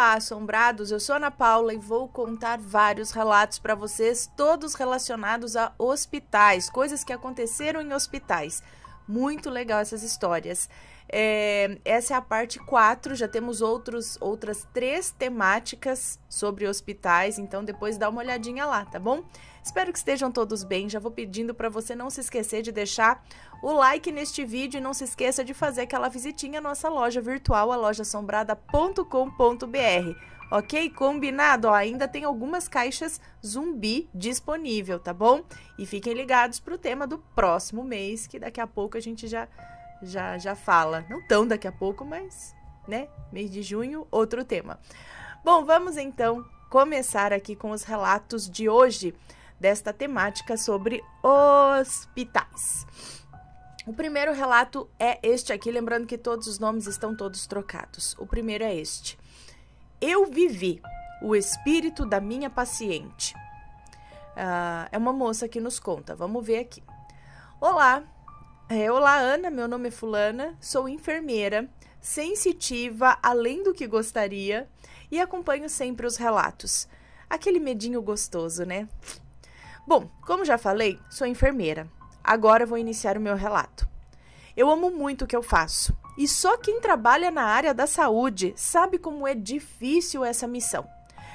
Olá, assombrados, eu sou Ana Paula e vou contar vários relatos para vocês, todos relacionados a hospitais, coisas que aconteceram em hospitais. Muito legal essas histórias. Essa é a parte 4, já temos outras 3 temáticas sobre hospitais, então depois dá uma olhadinha lá, tá bom? Espero que estejam todos bem, já vou pedindo para você não se esquecer de deixar o like neste vídeo e não se esqueça de fazer aquela visitinha à nossa loja virtual, a lojaassombrada.com.br, ok? Combinado? Ó, ainda tem algumas caixas zumbi disponível, tá bom? E fiquem ligados para o tema do próximo mês, que daqui a pouco a gente já fala. Não tão daqui a pouco, mas, né? Mês de junho, outro tema. Bom, vamos então começar aqui com os relatos de hoje, desta temática sobre hospitais. O primeiro relato é este aqui, lembrando que todos os nomes estão todos trocados. O primeiro é este. Eu vivi o espírito da minha paciente. É uma moça que nos conta, vamos ver aqui. Olá, Ana, meu nome é fulana, sou enfermeira, sensitiva além do que gostaria e acompanho sempre os relatos. Aquele medinho gostoso, né? Bom, como já falei, sou enfermeira. Agora vou iniciar o meu relato. Eu amo muito o que eu faço. E só quem trabalha na área da saúde sabe como é difícil essa missão.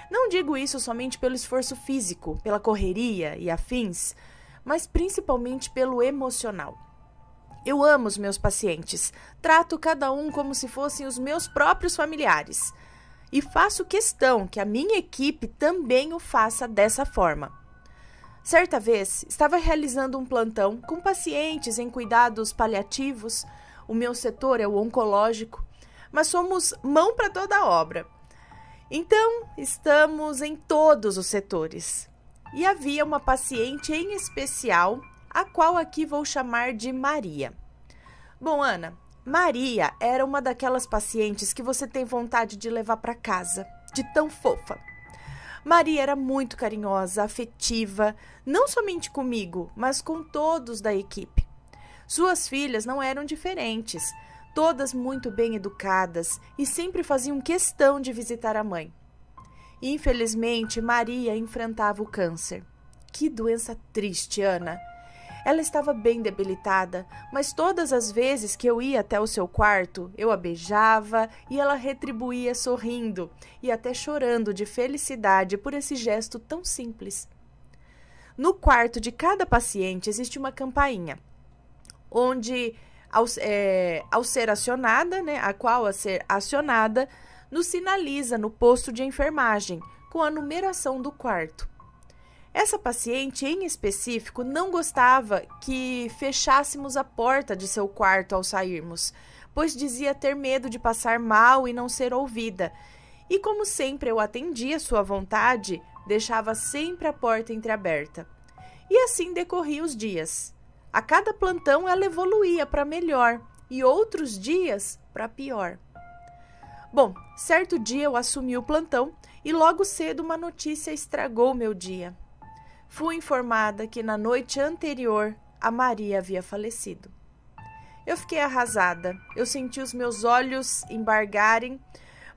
Não digo isso somente pelo esforço físico, pela correria e afins, mas principalmente pelo emocional. Eu amo os meus pacientes, trato cada um como se fossem os meus próprios familiares. E faço questão que a minha equipe também o faça dessa forma. Certa vez, estava realizando um plantão com pacientes em cuidados paliativos. O meu setor é o oncológico, mas somos mão para toda a obra. Então, estamos em todos os setores. E havia uma paciente em especial, a qual aqui vou chamar de Maria. Bom, Ana, Maria era uma daquelas pacientes que você tem vontade de levar para casa, de tão fofa. Maria era muito carinhosa, afetiva, não somente comigo, mas com todos da equipe. Suas filhas não eram diferentes, todas muito bem educadas e sempre faziam questão de visitar a mãe. Infelizmente, Maria enfrentava o câncer. Que doença triste, Ana! Ela estava bem debilitada, mas todas as vezes que eu ia até o seu quarto, eu a beijava e ela retribuía sorrindo e até chorando de felicidade por esse gesto tão simples. No quarto de cada paciente existe uma campainha, onde, ao ser acionada, a qual a ser acionada, nos sinaliza no posto de enfermagem com a numeração do quarto. Essa paciente, em específico, não gostava que fechássemos a porta de seu quarto ao sairmos, pois dizia ter medo de passar mal e não ser ouvida. E como sempre eu atendia sua vontade, deixava sempre a porta entreaberta. E assim decorriam os dias. A cada plantão ela evoluía para melhor e outros dias para pior. Bom, certo dia eu assumi o plantão e logo cedo uma notícia estragou meu dia. Fui informada que na noite anterior a Maria havia falecido. Eu fiquei arrasada, eu senti os meus olhos embargarem,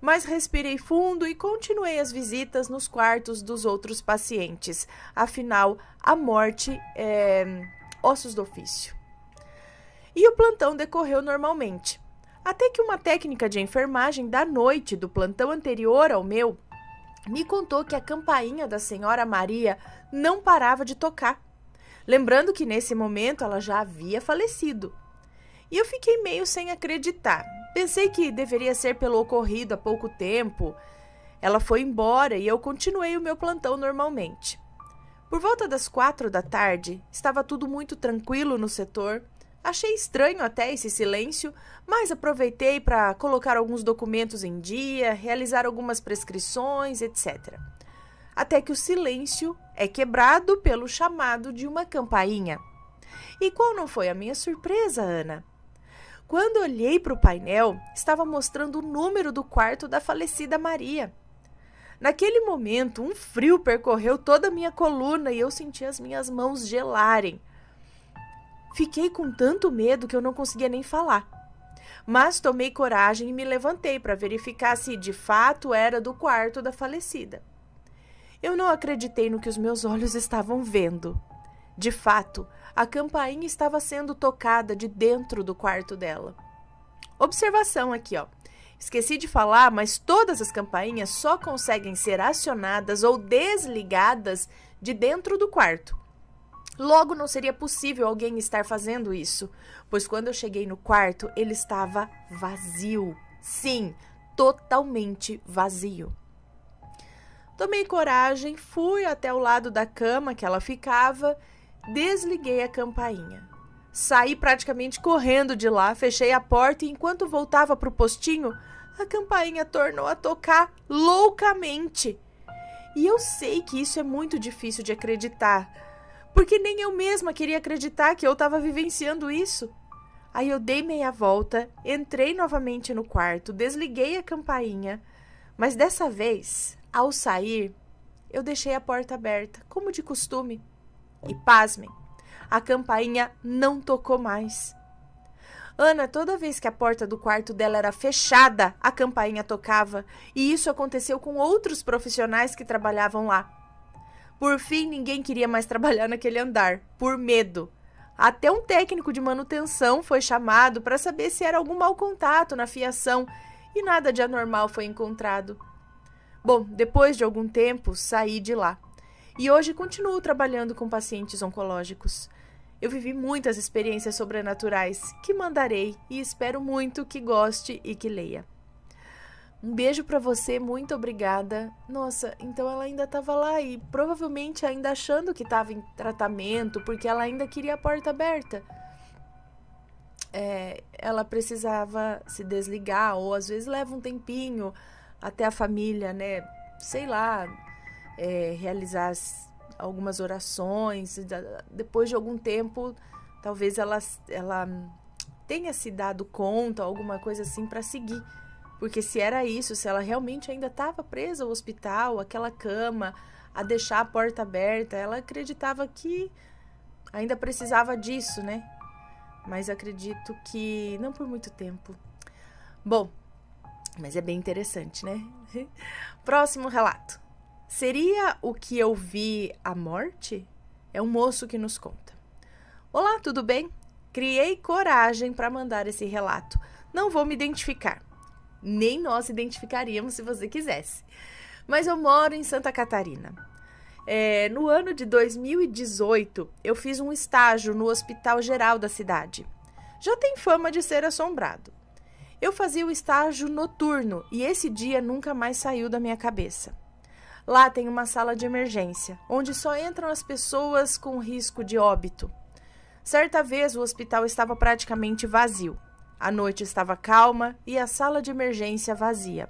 mas respirei fundo e continuei as visitas nos quartos dos outros pacientes. Afinal, a morte é ossos do ofício. E o plantão decorreu normalmente, até que uma técnica de enfermagem da noite do plantão anterior ao meu me contou que a campainha da senhora Maria não parava de tocar, lembrando que nesse momento ela já havia falecido. E eu fiquei meio sem acreditar. Pensei que deveria ser pelo ocorrido há pouco tempo. Ela foi embora e eu continuei o meu plantão normalmente. Por volta das 4 da tarde, estava tudo muito tranquilo no setor. Achei estranho até esse silêncio, mas aproveitei para colocar alguns documentos em dia, realizar algumas prescrições, etc. Até que o silêncio é quebrado pelo chamado de uma campainha. E qual não foi a minha surpresa, Ana? Quando olhei para o painel, estava mostrando o número do quarto da falecida Maria. Naquele momento, um frio percorreu toda a minha coluna e eu senti as minhas mãos gelarem. Fiquei com tanto medo que eu não conseguia nem falar. mas tomei coragem e me levantei para verificar se de fato era do quarto da falecida. Eu não acreditei no que os meus olhos estavam vendo. De fato, a campainha estava sendo tocada de dentro do quarto dela. Observação aqui, ó. Esqueci de falar, mas todas as campainhas só conseguem ser acionadas ou desligadas de dentro do quarto. Logo, não seria possível alguém estar fazendo isso, pois quando eu cheguei no quarto, ele estava vazio. Sim, totalmente vazio. Tomei coragem, fui até o lado da cama que ela ficava, desliguei a campainha. Saí praticamente correndo de lá, fechei a porta e enquanto voltava para o postinho, a campainha tornou a tocar loucamente. E eu sei que isso é muito difícil de acreditar, porque nem eu mesma queria acreditar que eu estava vivenciando isso. Aí eu dei meia volta, entrei novamente no quarto, desliguei a campainha, mas dessa vez, ao sair, eu deixei a porta aberta, como de costume. E pasmem, a campainha não tocou mais. Ana, toda vez que a porta do quarto dela era fechada, a campainha tocava, e isso aconteceu com outros profissionais que trabalhavam lá. Por fim, ninguém queria mais trabalhar naquele andar, por medo. Até um técnico de manutenção foi chamado para saber se era algum mau contato na fiação, e nada de anormal foi encontrado. Bom, depois de algum tempo, saí de lá. E hoje continuo trabalhando com pacientes oncológicos. Eu vivi muitas experiências sobrenaturais que mandarei e espero muito que goste e que leia. Um beijo pra você, muito obrigada. Nossa, então ela ainda estava lá e provavelmente ainda achando que estava em tratamento, porque ela ainda queria a porta aberta. Ela precisava se desligar, ou às vezes leva um tempinho até a família, né? Sei lá, realizar algumas orações. Depois de algum tempo, talvez ela tenha se dado conta, alguma coisa assim, para seguir. Porque se era isso, se ela realmente ainda estava presa ao hospital, aquela cama, a deixar a porta aberta, ela acreditava que ainda precisava disso, né? Mas acredito que não por muito tempo. Bom, mas é bem interessante, né? Próximo relato. Seria o que eu vi a morte? É um moço que nos conta. Olá, tudo bem? Criei coragem para mandar esse relato. Não vou me identificar. Nem nós identificaríamos se você quisesse. Mas eu moro em Santa Catarina. No ano de 2018, eu fiz um estágio no Hospital Geral da cidade. Já tem fama de ser assombrado. Eu fazia o estágio noturno e esse dia nunca mais saiu da minha cabeça. Lá tem uma sala de emergência, onde só entram as pessoas com risco de óbito. Certa vez o hospital estava praticamente vazio. A noite estava calma e a sala de emergência vazia.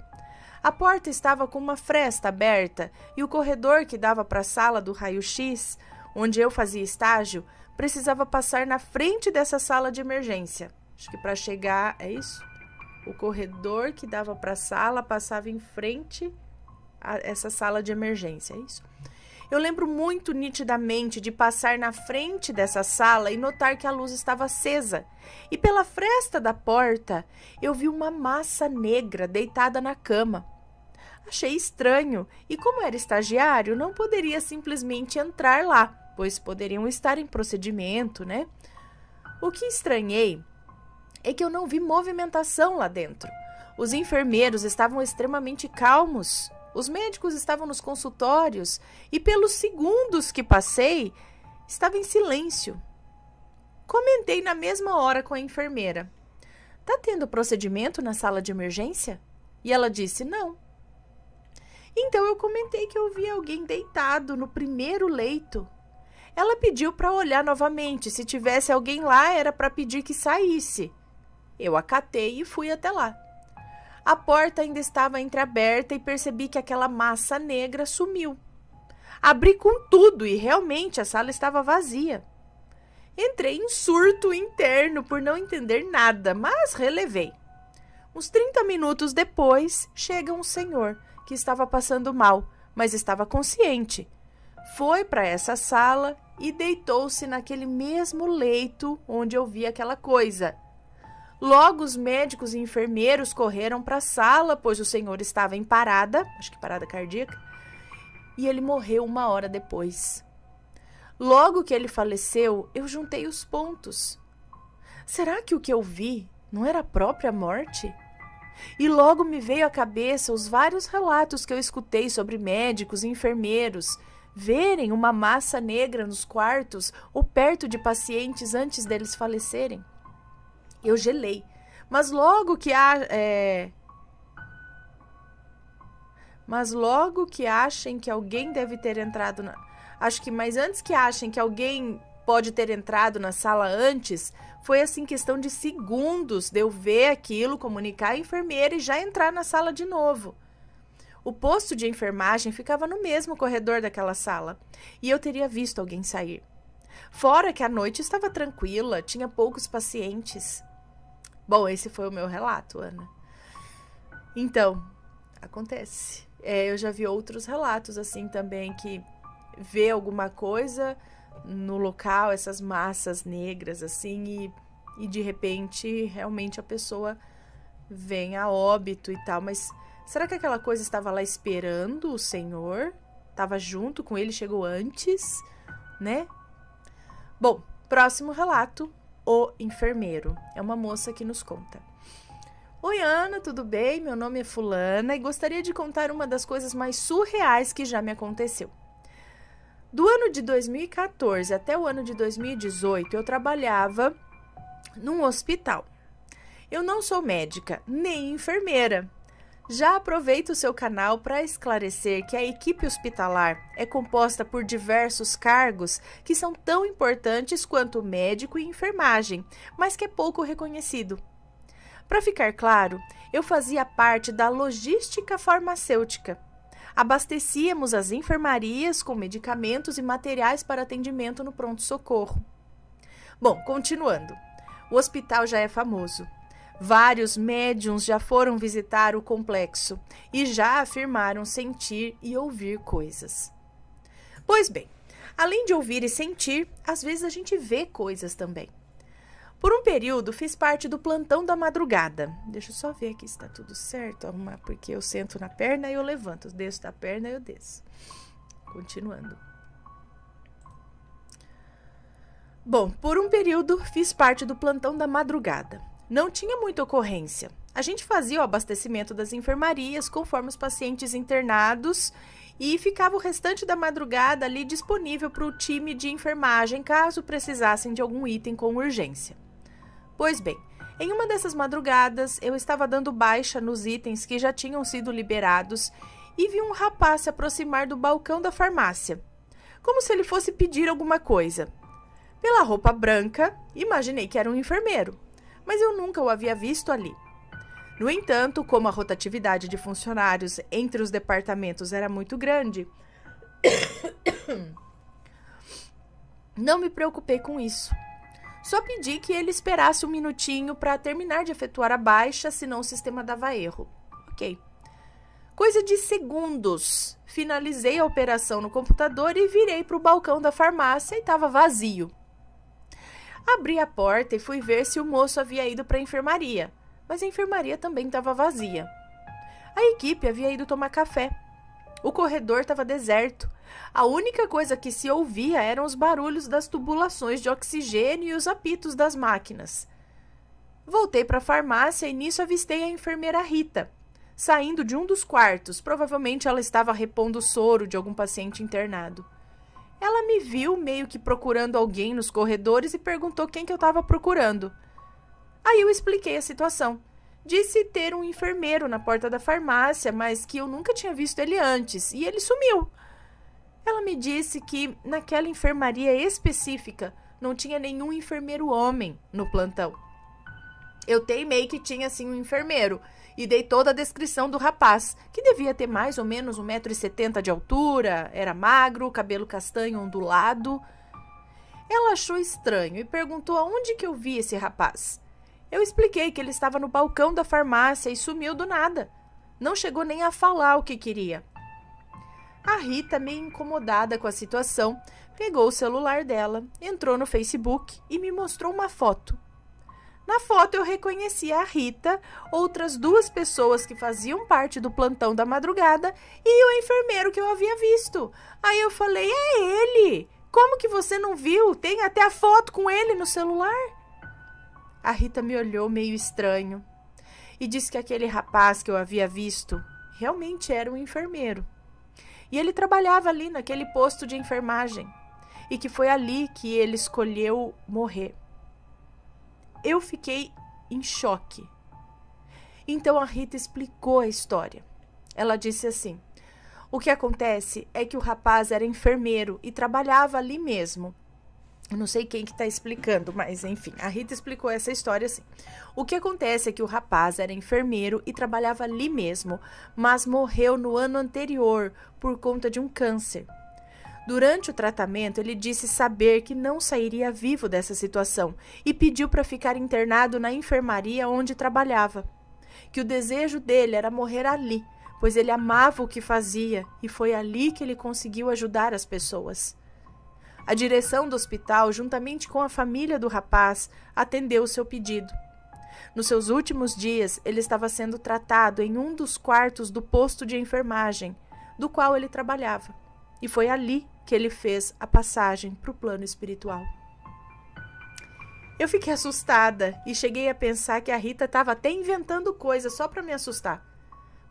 A porta estava com uma fresta aberta e o corredor que dava para a sala do raio-x, onde eu fazia estágio, precisava passar na frente dessa sala de emergência. Acho que para chegar, é isso? O corredor que dava para a sala passava em frente a essa sala de emergência, é isso? Eu lembro muito nitidamente de passar na frente dessa sala e notar que a luz estava acesa. E pela fresta da porta, eu vi uma massa negra deitada na cama. Achei estranho e, como era estagiário, não poderia simplesmente entrar lá, pois poderiam estar em procedimento, né? O que estranhei é que eu não vi movimentação lá dentro. Os enfermeiros estavam extremamente calmos. Os médicos estavam nos consultórios e, pelos segundos que passei, estava em silêncio. Comentei na mesma hora com a enfermeira. Tá tendo procedimento na sala de emergência? E ela disse não. Então eu comentei que eu vi alguém deitado no primeiro leito. Ela pediu para olhar novamente. Se tivesse alguém lá, era para pedir que saísse. Eu acatei e fui até lá. A porta ainda estava entreaberta e percebi que aquela massa negra sumiu. Abri com tudo e realmente a sala estava vazia. Entrei em surto interno por não entender nada, mas relevei. Uns 30 minutos depois, chega um senhor que estava passando mal, mas estava consciente. Foi para essa sala e deitou-se naquele mesmo leito onde eu vi aquela coisa. Logo, os médicos e enfermeiros correram para a sala, pois o senhor estava em parada, acho que parada cardíaca, e ele morreu 1 hora depois. Logo que ele faleceu, eu juntei os pontos. Será que o que eu vi não era a própria morte? E logo me veio à cabeça os vários relatos que eu escutei sobre médicos e enfermeiros verem uma massa negra nos quartos ou perto de pacientes antes deles falecerem. Eu gelei, mas logo que achem que alguém deve ter entrado mas antes que achem que alguém pode ter entrado na sala antes, foi assim questão de segundos de eu ver aquilo, comunicar à enfermeira e já entrar na sala de novo. O posto de enfermagem ficava no mesmo corredor daquela sala e eu teria visto alguém sair. Fora que a noite estava tranquila, tinha poucos pacientes. Bom, esse foi o meu relato, Ana. Então, acontece. Eu já vi outros relatos assim também, que vê alguma coisa no local, essas massas negras assim, e de repente realmente a pessoa vem a óbito e tal. Mas será que aquela coisa estava lá esperando o Senhor? Estava junto com ele, chegou antes, né? Bom, próximo relato, o enfermeiro. É uma moça que nos conta. Oi, Ana, tudo bem? Meu nome é fulana e gostaria de contar uma das coisas mais surreais que já me aconteceu. Do ano de 2014 até o ano de 2018, eu trabalhava num hospital. Eu não sou médica, nem enfermeira. Já aproveito o seu canal para esclarecer que a equipe hospitalar é composta por diversos cargos que são tão importantes quanto médico e enfermagem, mas que é pouco reconhecido. Para ficar claro, eu fazia parte da logística farmacêutica. Abastecíamos as enfermarias com medicamentos e materiais para atendimento no pronto-socorro. Bom, continuando. O hospital já é famoso. Vários médiuns já foram visitar o complexo e já afirmaram sentir e ouvir coisas. Pois bem, além de ouvir e sentir, às vezes a gente vê coisas também. Por um período, fiz parte do plantão da madrugada. Deixa eu só ver aqui se está tudo certo, porque eu sento na perna e eu levanto. Eu desço da perna e eu desço. Continuando. Bom, por um período, fiz parte do plantão da madrugada. Não tinha muita ocorrência. A gente fazia o abastecimento das enfermarias conforme os pacientes internados e ficava o restante da madrugada ali disponível para o time de enfermagem caso precisassem de algum item com urgência. Pois bem, em uma dessas madrugadas, eu estava dando baixa nos itens que já tinham sido liberados e vi um rapaz se aproximar do balcão da farmácia, como se ele fosse pedir alguma coisa. Pela roupa branca, imaginei que era um enfermeiro, mas eu nunca o havia visto ali. No entanto, como a rotatividade de funcionários entre os departamentos era muito grande, não me preocupei com isso. Só pedi que ele esperasse um minutinho para terminar de efetuar a baixa, senão o sistema dava erro. Ok. Coisa de segundos. Finalizei a operação no computador e virei para o balcão da farmácia e estava vazio. Abri a porta e fui ver se o moço havia ido para a enfermaria, mas a enfermaria também estava vazia. A equipe havia ido tomar café. O corredor estava deserto. A única coisa que se ouvia eram os barulhos das tubulações de oxigênio e os apitos das máquinas. Voltei para a farmácia e nisso avistei a enfermeira Rita, saindo de um dos quartos. Provavelmente ela estava repondo o soro de algum paciente internado. Ela me viu meio que procurando alguém nos corredores e perguntou quem que eu estava procurando. Aí eu expliquei a situação. Disse ter um enfermeiro na porta da farmácia, mas que eu nunca tinha visto ele antes, e ele sumiu. Ela me disse que naquela enfermaria específica não tinha nenhum enfermeiro homem no plantão. Eu teimei que tinha sim um enfermeiro e dei toda a descrição do rapaz, que devia ter mais ou menos 1,70 m de altura, era magro, cabelo castanho ondulado. Ela achou estranho e perguntou aonde que eu vi esse rapaz. Eu expliquei que ele estava no balcão da farmácia e sumiu do nada. Não chegou nem a falar o que queria. A Rita, meio incomodada com a situação, pegou o celular dela, entrou no Facebook e me mostrou uma foto. Na foto eu reconheci a Rita, outras 2 pessoas que faziam parte do plantão da madrugada e o enfermeiro que eu havia visto. Aí eu falei, é ele! Como que você não viu? Tem até a foto com ele no celular. A Rita me olhou meio estranho e disse que aquele rapaz que eu havia visto realmente era um enfermeiro. E ele trabalhava ali naquele posto de enfermagem e que foi ali que ele escolheu morrer. Eu fiquei em choque. Então a Rita explicou a história. Ela disse assim: o que acontece é que o rapaz era enfermeiro e trabalhava ali mesmo. Eu não sei quem que está explicando, mas enfim, a Rita explicou essa história assim. O que acontece é que o rapaz era enfermeiro e trabalhava ali mesmo, mas morreu no ano anterior por conta de um câncer. Durante o tratamento, ele disse saber que não sairia vivo dessa situação e pediu para ficar internado na enfermaria onde trabalhava. Que o desejo dele era morrer ali, pois ele amava o que fazia e foi ali que ele conseguiu ajudar as pessoas. A direção do hospital, juntamente com a família do rapaz, atendeu o seu pedido. Nos seus últimos dias, ele estava sendo tratado em um dos quartos do posto de enfermagem, do qual ele trabalhava. E foi ali que ele fez a passagem para o plano espiritual. Eu fiquei assustada e cheguei a pensar que a Rita estava até inventando coisas só para me assustar.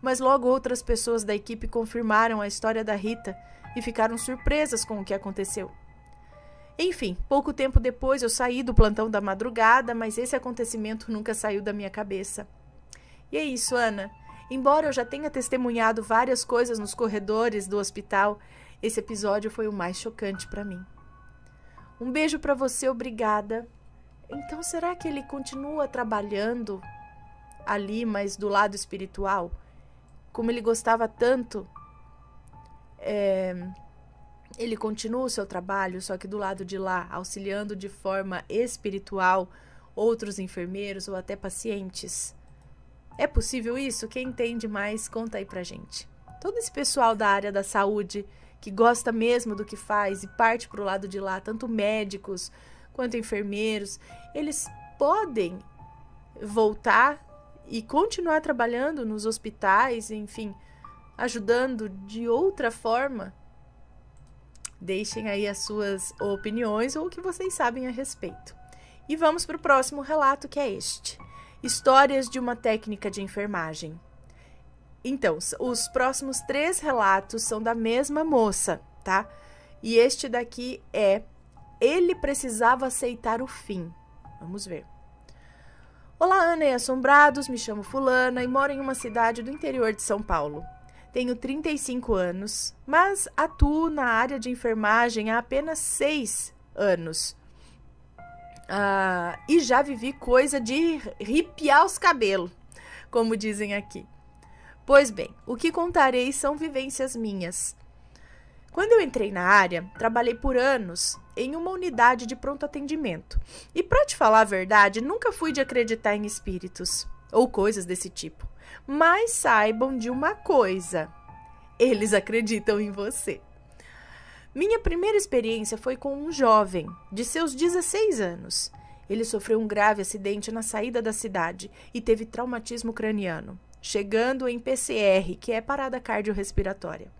Mas logo outras pessoas da equipe confirmaram a história da Rita e ficaram surpresas com o que aconteceu. Enfim, pouco tempo depois eu saí do plantão da madrugada, mas esse acontecimento nunca saiu da minha cabeça. E é isso, Ana. Embora eu já tenha testemunhado várias coisas nos corredores do hospital, esse episódio foi o mais chocante para mim. Um beijo para você, obrigada. Então, será que ele continua trabalhando ali, mas do lado espiritual? Como ele gostava tanto, ele continua o seu trabalho, só que do lado de lá, auxiliando de forma espiritual outros enfermeiros ou até pacientes. É possível isso? Quem entende mais, conta aí pra gente. Todo esse pessoal da área da saúde que gosta mesmo do que faz e parte pro lado de lá, tanto médicos quanto enfermeiros, eles podem voltar e continuar trabalhando nos hospitais, enfim, ajudando de outra forma. Deixem aí as suas opiniões ou o que vocês sabem a respeito. E vamos para o próximo relato, que é este. Histórias de uma técnica de enfermagem. Então, os próximos 3 relatos são da mesma moça, tá? E este daqui é: ele precisava aceitar o fim. Vamos ver. Olá, Ana e assombrados, me chamo Fulana e moro em uma cidade do interior de São Paulo. Tenho 35 anos, mas atuo na área de enfermagem há apenas 6 anos. E já vivi coisa de arrepiar os cabelos, como dizem aqui. Pois bem, o que contarei são vivências minhas. Quando eu entrei na área, trabalhei por anos em uma unidade de pronto atendimento. E para te falar a verdade, nunca fui de acreditar em espíritos ou coisas desse tipo. Mas saibam de uma coisa: eles acreditam em você. Minha primeira experiência foi com um jovem de seus 16 anos. Ele sofreu um grave acidente na saída da cidade e teve traumatismo craniano, chegando em PCR, que é parada cardiorrespiratória.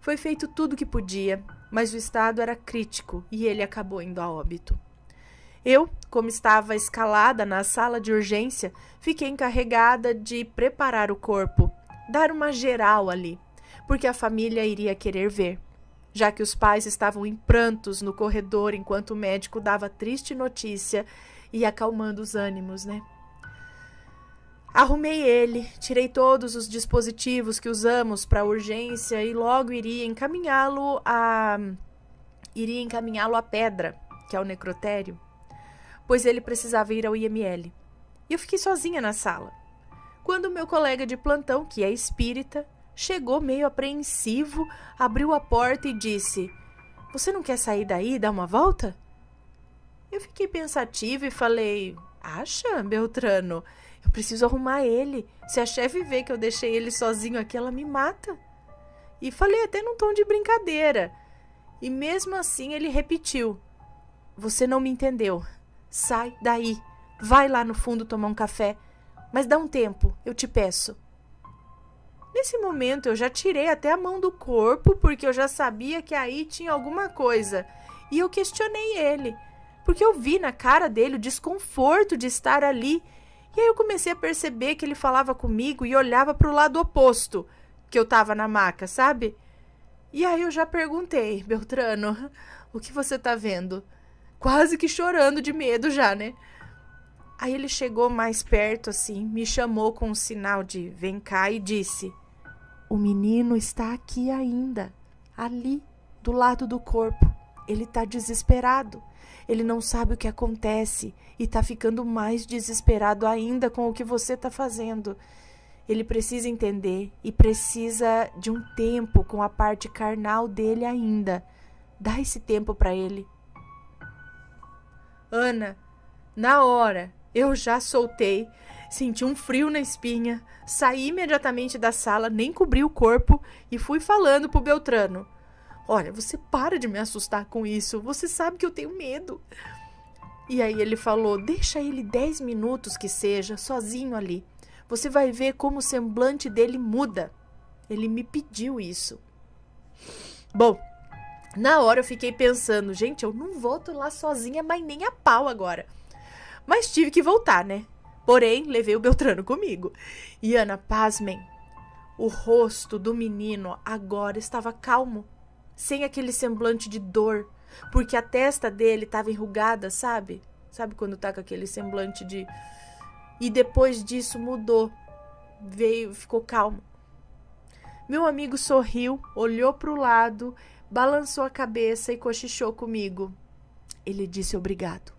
Foi feito tudo o que podia, mas o estado era crítico e ele acabou indo a óbito. Eu, como estava escalada na sala de urgência, fiquei encarregada de preparar o corpo, dar uma geral ali, porque a família iria querer ver, já que os pais estavam em prantos no corredor enquanto o médico dava triste notícia e acalmando os ânimos, né? Arrumei ele, tirei todos os dispositivos que usamos para urgência e logo iria encaminhá-lo à pedra, que é o necrotério, pois ele precisava ir ao IML. E eu fiquei sozinha na sala, quando meu colega de plantão, que é espírita, chegou meio apreensivo, abriu a porta e disse: "Você não quer sair daí e dar uma volta?" Eu fiquei pensativa e falei: "Acha, Beltrano? Eu preciso arrumar ele. Se a chefe vê que eu deixei ele sozinho aqui, ela me mata." E falei até num tom de brincadeira. E mesmo assim ele repetiu: "Você não me entendeu. Sai daí. Vai lá no fundo tomar um café, mas dá um tempo, eu te peço. Nesse momento eu já tirei até a mão do corpo, porque eu já sabia que aí tinha alguma coisa. E eu questionei ele, porque eu vi na cara dele o desconforto de estar ali. E aí eu comecei a perceber que ele falava comigo e olhava para o lado oposto, que eu estava na maca, sabe? E aí eu já perguntei: Beltrano, o que você tá vendo? Quase que chorando de medo já, né? Aí ele chegou mais perto assim, me chamou com um sinal de vem cá e disse: o menino está aqui ainda, ali, do lado do corpo. Ele tá desesperado. Ele não sabe o que acontece e tá ficando mais desesperado ainda com o que você tá fazendo. Ele precisa entender e precisa de um tempo com a parte carnal dele ainda. Dá esse tempo para ele. Ana, na hora, eu já soltei, senti um frio na espinha, saí imediatamente da sala, nem cobri o corpo e fui falando pro Beltrano: olha, você para de me assustar com isso, você sabe que eu tenho medo. E aí ele falou: deixa ele 10 minutos que seja, sozinho ali. Você vai ver como o semblante dele muda. Ele me pediu isso. Bom, na hora eu fiquei pensando: gente, eu não volto lá sozinha, mas nem a pau agora. Mas tive que voltar, né? Porém, levei o Beltrano comigo. E Ana, pasmem, o rosto do menino agora estava calmo, sem aquele semblante de dor, porque a testa dele estava enrugada, sabe? Sabe quando tá com aquele semblante de... E depois disso mudou, ficou calmo. Meu amigo sorriu, olhou para o lado, balançou a cabeça e cochichou comigo. Ele disse obrigado.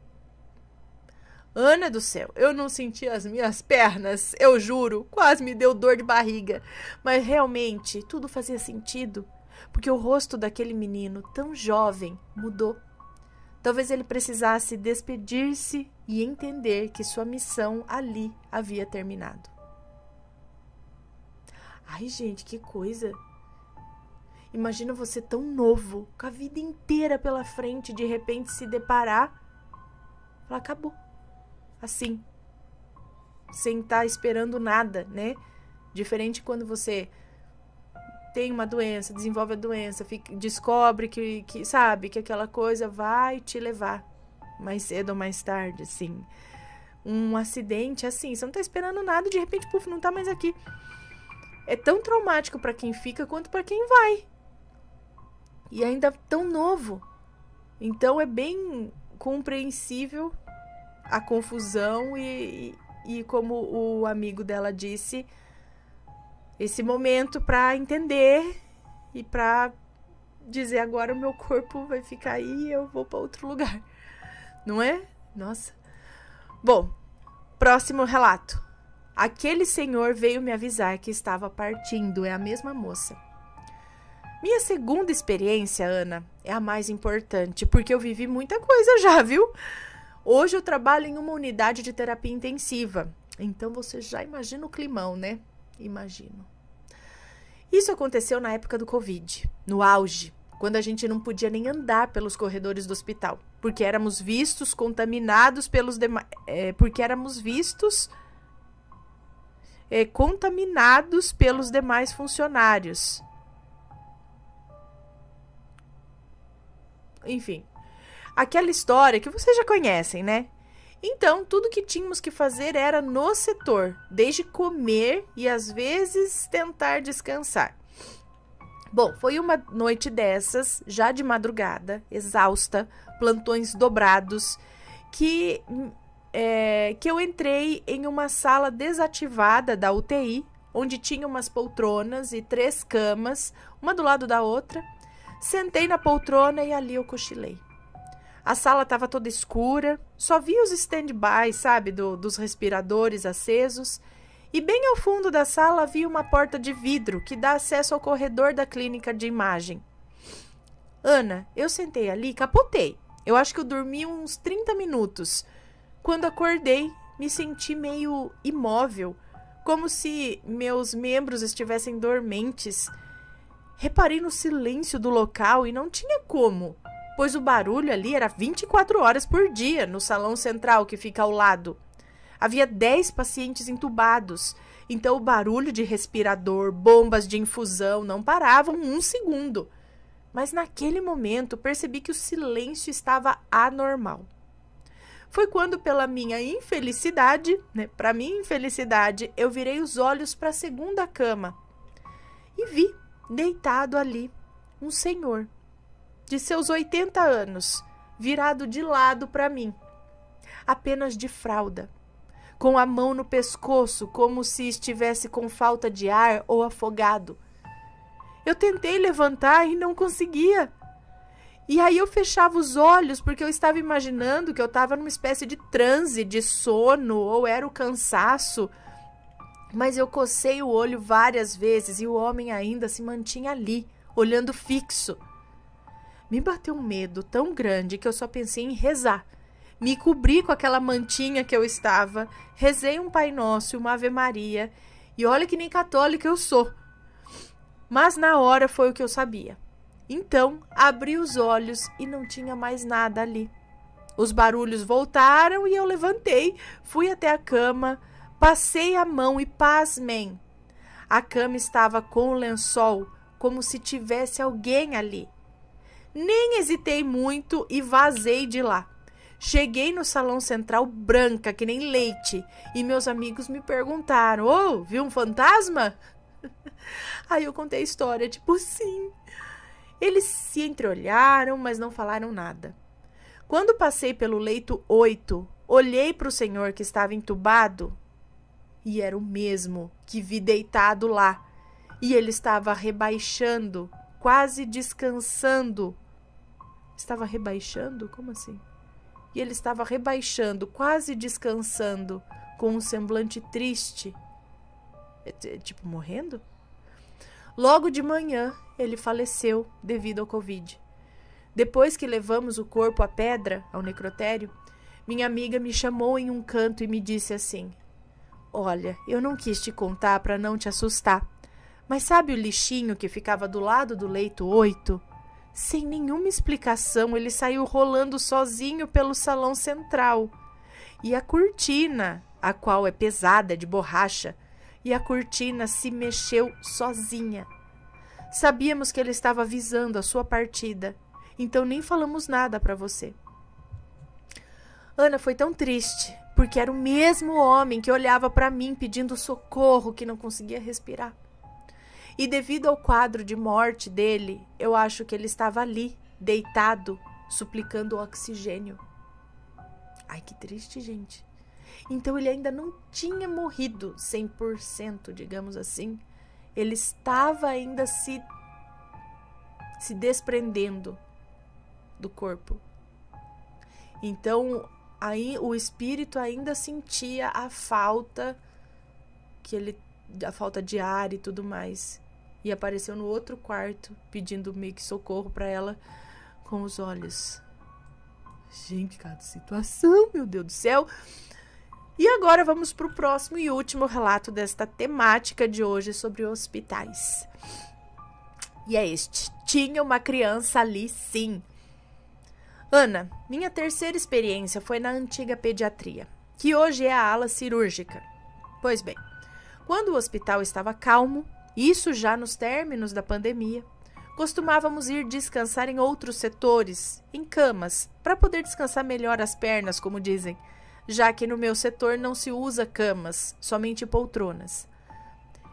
Ana do céu, eu não senti as minhas pernas, eu juro, quase me deu dor de barriga. Mas realmente tudo fazia sentido, porque o rosto daquele menino tão jovem mudou. Talvez ele precisasse despedir-se e entender que sua missão ali havia terminado. Ai, gente, que coisa! Imagina você tão novo, com a vida inteira pela frente, de repente se deparar, falar, acabou. Assim, sem estar esperando nada, né? Diferente quando você tem uma doença, desenvolve a doença, descobre que sabe, que aquela coisa vai te levar mais cedo ou mais tarde, assim. Um acidente, assim, você não tá esperando nada, de repente, puf, não tá mais aqui. É tão traumático para quem fica quanto para quem vai. E ainda tão novo. Então é bem compreensível a confusão e como o amigo dela disse, esse momento para entender e para dizer: agora o meu corpo vai ficar aí e eu vou para outro lugar. Não é? Nossa. Bom, próximo relato. Aquele senhor veio me avisar que estava partindo, é a mesma moça. Minha segunda experiência, Ana, é a mais importante, porque eu vivi muita coisa já, viu? Hoje eu trabalho em uma unidade de terapia intensiva. Então você já imagina o climão, né? Imagino. Isso aconteceu na época do Covid, no auge, quando a gente não podia nem andar pelos corredores do hospital, porque éramos vistos contaminados pelos demais, contaminados pelos demais funcionários. Enfim, aquela história que vocês já conhecem, né? Então, tudo que tínhamos que fazer era no setor, desde comer e às vezes tentar descansar. Bom, foi uma noite dessas, já de madrugada, exausta, plantões dobrados, que eu entrei em uma sala desativada da UTI, onde tinha umas poltronas e 3 camas, uma do lado da outra. Sentei na poltrona e ali eu cochilei. A sala estava toda escura, só vi os stand-by, sabe, dos respiradores acesos. E bem ao fundo da sala havia uma porta de vidro que dá acesso ao corredor da clínica de imagem. Ana, eu sentei ali e capotei. Eu acho que eu dormi uns 30 minutos. Quando acordei, me senti meio imóvel, como se meus membros estivessem dormentes. Reparei no silêncio do local e não tinha como, pois o barulho ali era 24 horas por dia no salão central que fica ao lado. Havia 10 pacientes entubados. Então o barulho de respirador, bombas de infusão não paravam um segundo. Mas naquele momento percebi que o silêncio estava anormal. Foi quando, pela minha infelicidade, para minha infelicidade, eu virei os olhos para a segunda cama e vi, deitado ali, um senhor de seus 80 anos, virado de lado para mim, apenas de fralda, com a mão no pescoço, como se estivesse com falta de ar ou afogado. Eu tentei levantar e não conseguia. E aí eu fechava os olhos porque eu estava imaginando que eu estava numa espécie de transe, de sono, ou era o cansaço. Mas eu cocei o olho várias vezes e o homem ainda se mantinha ali, olhando fixo. Me bateu um medo tão grande que eu só pensei em rezar. Me cobri com aquela mantinha que eu estava, rezei um Pai Nosso e uma Ave Maria, e olha que nem católica eu sou. Mas na hora foi o que eu sabia. Então, abri os olhos e não tinha mais nada ali. Os barulhos voltaram e eu levantei, fui até a cama, passei a mão e pasmem. A cama estava com o lençol, como se tivesse alguém ali. Nem hesitei muito e vazei de lá. Cheguei no salão central branca, que nem leite, e meus amigos me perguntaram: "Ô, viu um fantasma?" Aí eu contei a história, tipo, sim. Eles se entreolharam, mas não falaram nada. Quando passei pelo leito 8, olhei para o senhor que estava entubado e era o mesmo que vi deitado lá. E ele estava rebaixando, quase descansando. Estava rebaixando? Como assim? E ele estava rebaixando, quase descansando, com um semblante triste. Tipo, morrendo? Logo de manhã, ele faleceu devido ao Covid. Depois que levamos o corpo à pedra, ao necrotério, minha amiga me chamou em um canto e me disse assim: "Olha, eu não quis te contar para não te assustar, mas sabe o lixinho que ficava do lado do leito 8? Sem nenhuma explicação, ele saiu rolando sozinho pelo salão central. E a cortina, a qual é pesada de borracha, e a cortina se mexeu sozinha. Sabíamos que ele estava avisando a sua partida, então nem falamos nada para você." Ana, foi tão triste, porque era o mesmo homem que olhava para mim pedindo socorro, que não conseguia respirar. E devido ao quadro de morte dele, eu acho que ele estava ali, deitado, suplicando oxigênio. Ai, que triste, gente. Então ele ainda não tinha morrido 100%, digamos assim. Ele estava ainda se desprendendo do corpo. Então, aí o espírito ainda sentia a falta de ar e tudo mais. E apareceu no outro quarto, pedindo meio que socorro para ela, com os olhos. Gente, cada situação, meu Deus do céu. E agora vamos para o próximo e último relato desta temática de hoje sobre hospitais. E é este: tinha uma criança ali, sim. Ana, minha terceira experiência foi na antiga pediatria, que hoje é a ala cirúrgica. Pois bem, quando o hospital estava calmo, isso já nos términos da pandemia, costumávamos ir descansar em outros setores, em camas, para poder descansar melhor as pernas, como dizem, já que no meu setor não se usa camas, somente poltronas.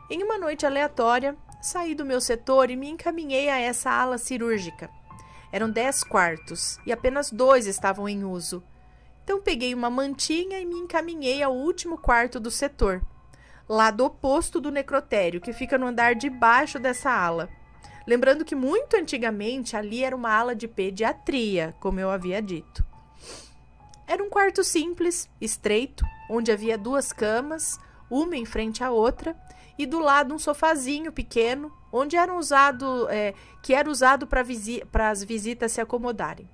Em uma noite aleatória, saí do meu setor e me encaminhei a essa ala cirúrgica. Eram 10 quartos e apenas 2 estavam em uso. Então peguei uma mantinha e me encaminhei ao último quarto do setor, lado oposto do necrotério, que fica no andar de baixo dessa ala. Lembrando que muito antigamente ali era uma ala de pediatria, como eu havia dito. Era um quarto simples, estreito, onde havia 2 camas, uma em frente à outra, e do lado um sofazinho pequeno, onde que era usado para as visitas se acomodarem.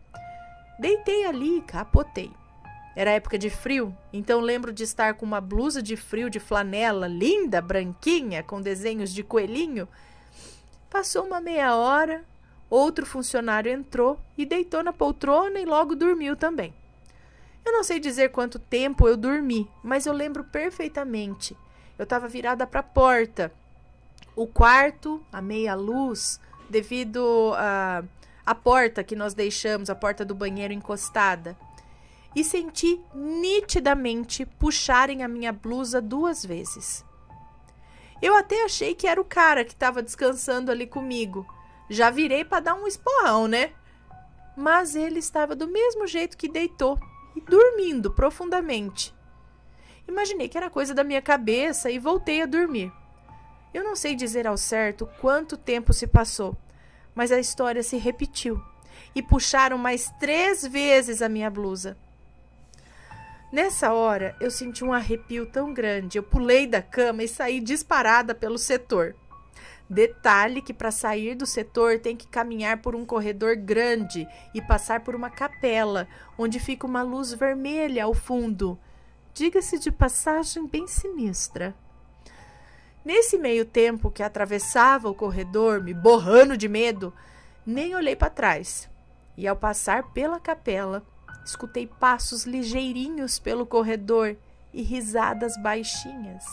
Deitei ali e capotei. Era época de frio, então lembro de estar com uma blusa de frio de flanela, linda, branquinha, com desenhos de coelhinho. Passou uma meia hora, outro funcionário entrou e deitou na poltrona e logo dormiu também. Eu não sei dizer quanto tempo eu dormi, mas eu lembro perfeitamente. Eu estava virada para a porta. O quarto, a meia luz, devido à porta que nós deixamos, a porta do banheiro encostada. E senti nitidamente puxarem a minha blusa 2 vezes. Eu até achei que era o cara que estava descansando ali comigo. Já virei para dar um esporrão, né? Mas ele estava do mesmo jeito que deitou e dormindo profundamente. Imaginei que era coisa da minha cabeça e voltei a dormir. Eu não sei dizer ao certo quanto tempo se passou, mas a história se repetiu e puxaram mais 3 vezes a minha blusa. Nessa hora, eu senti um arrepio tão grande, eu pulei da cama e saí disparada pelo setor. Detalhe que para sair do setor tem que caminhar por um corredor grande e passar por uma capela, onde fica uma luz vermelha ao fundo. Diga-se de passagem bem sinistra. Nesse meio tempo que atravessava o corredor, me borrando de medo, nem olhei para trás. E ao passar pela capela, escutei passos ligeirinhos pelo corredor e risadas baixinhas.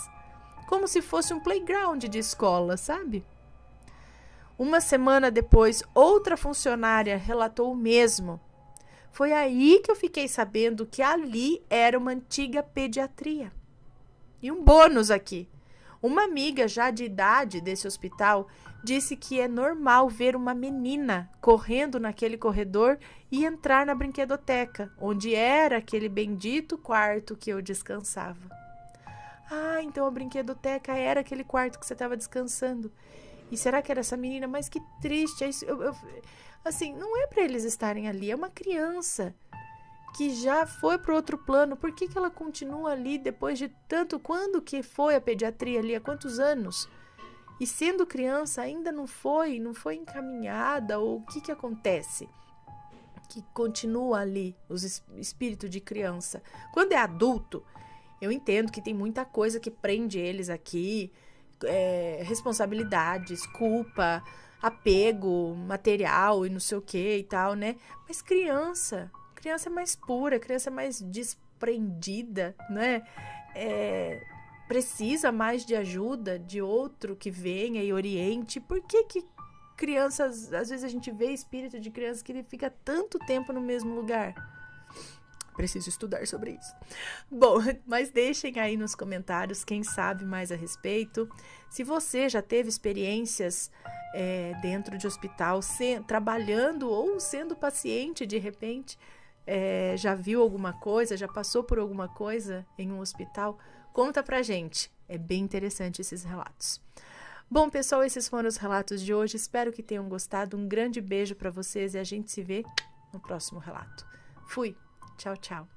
Como se fosse um playground de escola, sabe? Uma semana depois, outra funcionária relatou o mesmo. Foi aí que eu fiquei sabendo que ali era uma antiga pediatria. E um bônus aqui. Uma amiga já de idade desse hospital disse que é normal ver uma menina correndo naquele corredor e entrar na brinquedoteca, onde era aquele bendito quarto que eu descansava. Ah, então a brinquedoteca era aquele quarto que você estava descansando. E será que era essa menina? Mas que triste. Assim, não é para eles estarem ali. É uma criança que já foi para outro plano. Por que ela continua ali depois de tanto? Quando que foi a pediatria ali? Há quantos anos? E sendo criança ainda não foi encaminhada? Ou o que acontece? Que continua ali o espírito de criança. Quando é adulto, eu entendo que tem muita coisa que prende eles aqui, responsabilidades, culpa, apego material e não sei o que e tal, né? Mas criança é mais pura, criança é mais desprendida, né? Precisa mais de ajuda de outro que venha e oriente. Por que crianças, às vezes a gente vê espírito de criança que ele fica tanto tempo no mesmo lugar? Preciso estudar sobre isso. Bom, mas deixem aí nos comentários quem sabe mais a respeito. Se você já teve experiências dentro de hospital, trabalhando ou sendo paciente de repente, já viu alguma coisa, já passou por alguma coisa em um hospital, conta pra gente. É bem interessante esses relatos. Bom, pessoal, esses foram os relatos de hoje. Espero que tenham gostado. Um grande beijo para vocês e a gente se vê no próximo relato. Fui! Tchau, tchau.